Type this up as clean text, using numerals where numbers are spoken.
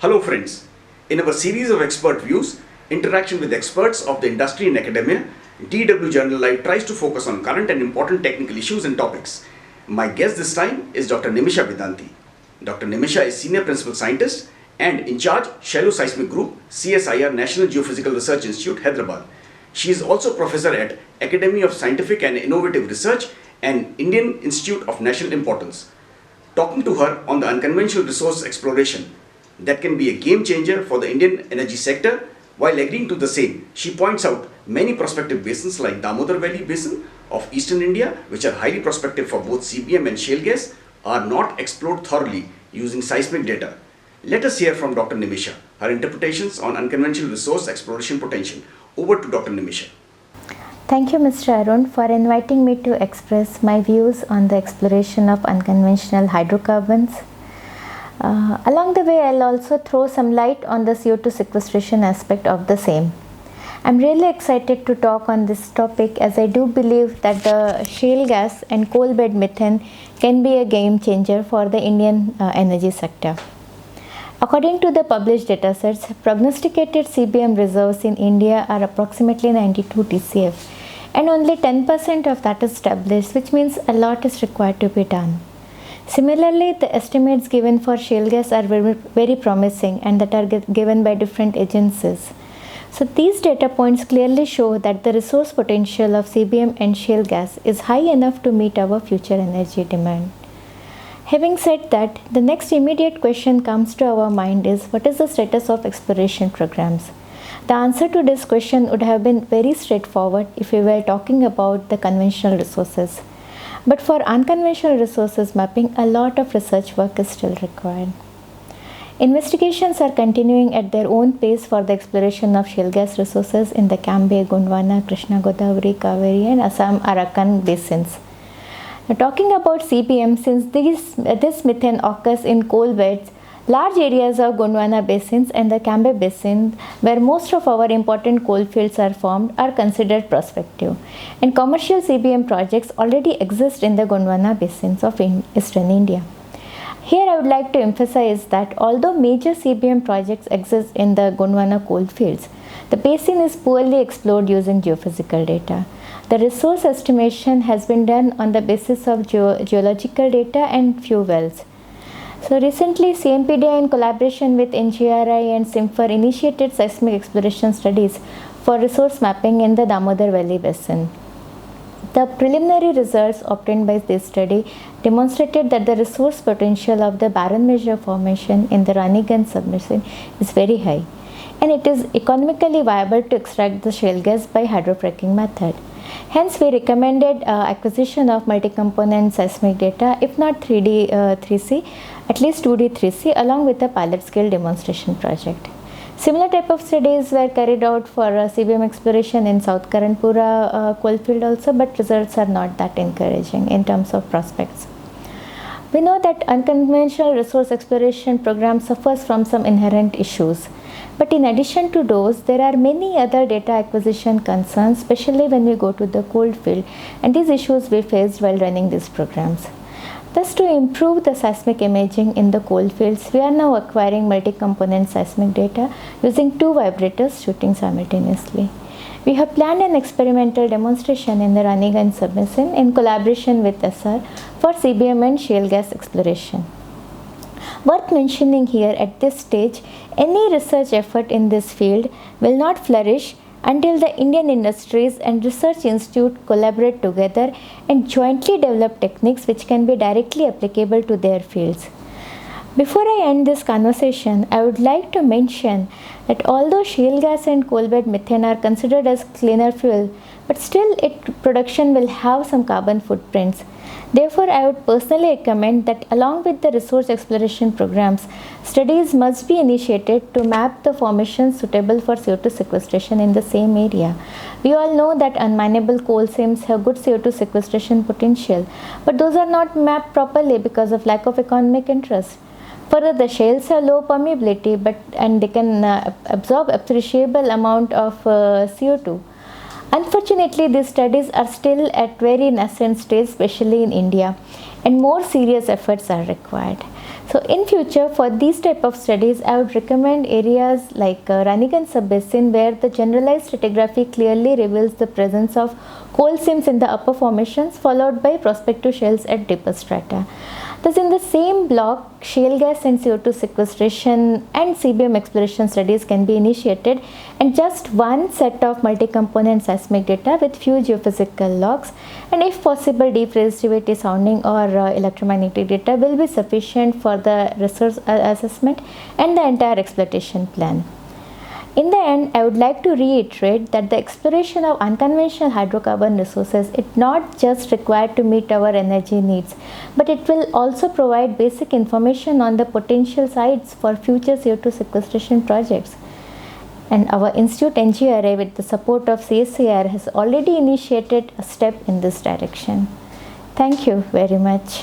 Hello friends, in our series of expert views, interaction with experts of the industry and academia, DW Journal Live tries to focus on current and important technical issues and topics. My guest this time is Dr. Nimisha Vedanti. Dr. Nimisha is Senior Principal Scientist and in charge Shallow Seismic Group, CSIR National Geophysical Research Institute, Hyderabad. She is also Professor at Academy of Scientific and Innovative Research and Indian Institute of National Importance. Talking to her on the unconventional resource exploration that can be a game changer for the Indian energy sector. While agreeing to the same, she points out many prospective basins like Damodar Valley Basin of eastern India, which are highly prospective for both CBM and shale gas, are not explored thoroughly using seismic data. Let us hear from Dr. Nimisha, her interpretations on unconventional resource exploration potential. Over to Dr. Nimisha. Thank you, Mr. Arun, for inviting me to express my views on the exploration of unconventional hydrocarbons. Along the way, I'll also throw some light on the CO2 sequestration aspect of the same. I'm really excited to talk on this topic as I do believe that the shale gas and coal bed methane can be a game changer for the Indian energy sector. According to the published datasets, prognosticated CBM reserves in India are approximately 92 TCF, and only 10% of that is established, which means a lot is required to be done. Similarly, the estimates given for shale gas are very promising and that are given by different agencies. So these data points clearly show that the resource potential of CBM and shale gas is high enough to meet our future energy demand. Having said that, the next immediate question comes to our mind is, what is the status of exploration programs? The answer to this question would have been very straightforward if we were talking about the conventional resources. But for unconventional resources mapping, a lot of research work is still required. Investigations are continuing at their own pace for the exploration of shale gas resources in the Cambay, Gondwana, Krishna Godavari, Kaveri and Assam Arakan basins. Now, talking about CBM, since this methane occurs in coal beds, large areas of Gondwana basins and the Cambay basin, where most of our important coal fields are formed, are considered prospective. And commercial CBM projects already exist in the Gondwana basins of eastern India. Here I would like to emphasize that although major CBM projects exist in the Gondwana coal fields, the basin is poorly explored using geophysical data. The resource estimation has been done on the basis of geological data and few wells. So recently, CMPDI in collaboration with NGRI and SIMFER initiated seismic exploration studies for resource mapping in the Damodar Valley Basin. The preliminary results obtained by this study demonstrated that the resource potential of the Barren Measure Formation in the Raniganj sub-basin is very high, and it is economically viable to extract the shale gas by hydrofracking method. Hence, we recommended acquisition of multi-component seismic data, if not 3D 3C, at least 2D 3C, along with a pilot scale demonstration project. Similar type of studies were carried out for CBM exploration in South Karanpura coal field also, but results are not that encouraging in terms of prospects. We know that unconventional resource exploration program suffers from some inherent issues. But in addition to those, there are many other data acquisition concerns, especially when we go to the coal field, and these issues we faced while running these programs. Thus, to improve the seismic imaging in the coal fields, we are now acquiring multi-component seismic data using two vibrators shooting simultaneously. We have planned an experimental demonstration in the Raniganj sub-basin in collaboration with SR for CBM and shale gas exploration. Worth mentioning here at this stage, any research effort in this field will not flourish until the Indian industries and research institute collaborate together and jointly develop techniques which can be directly applicable to their fields. Before I end this conversation, I would like to mention that although shale gas and coal bed methane are considered as cleaner fuel, but still its production will have some carbon footprints. Therefore, I would personally recommend that along with the resource exploration programs, studies must be initiated to map the formations suitable for CO2 sequestration in the same area. We all know that unminable coal seams have good CO2 sequestration potential, but those are not mapped properly because of lack of economic interest. Further, the shales have low permeability, and they can absorb appreciable amount of CO2. Unfortunately, these studies are still at very nascent stage, especially in India, and more serious efforts are required. So in future, for these type of studies, I would recommend areas like Raniganj sub-basin, where the generalized stratigraphy clearly reveals the presence of coal seams in the upper formations, followed by prospective shales at deeper strata. Thus, in the same block, shale gas and CO2 sequestration and CBM exploration studies can be initiated, and just one set of multi-component seismic data with few geophysical logs, and if possible deep resistivity sounding or electromagnetic data will be sufficient for the resource assessment and the entire exploitation plan. In the end, I would like to reiterate that the exploration of unconventional hydrocarbon resources is not just required to meet our energy needs, but it will also provide basic information on the potential sites for future CO2 sequestration projects. And our institute NGRI, with the support of CSIR, has already initiated a step in this direction. Thank you very much.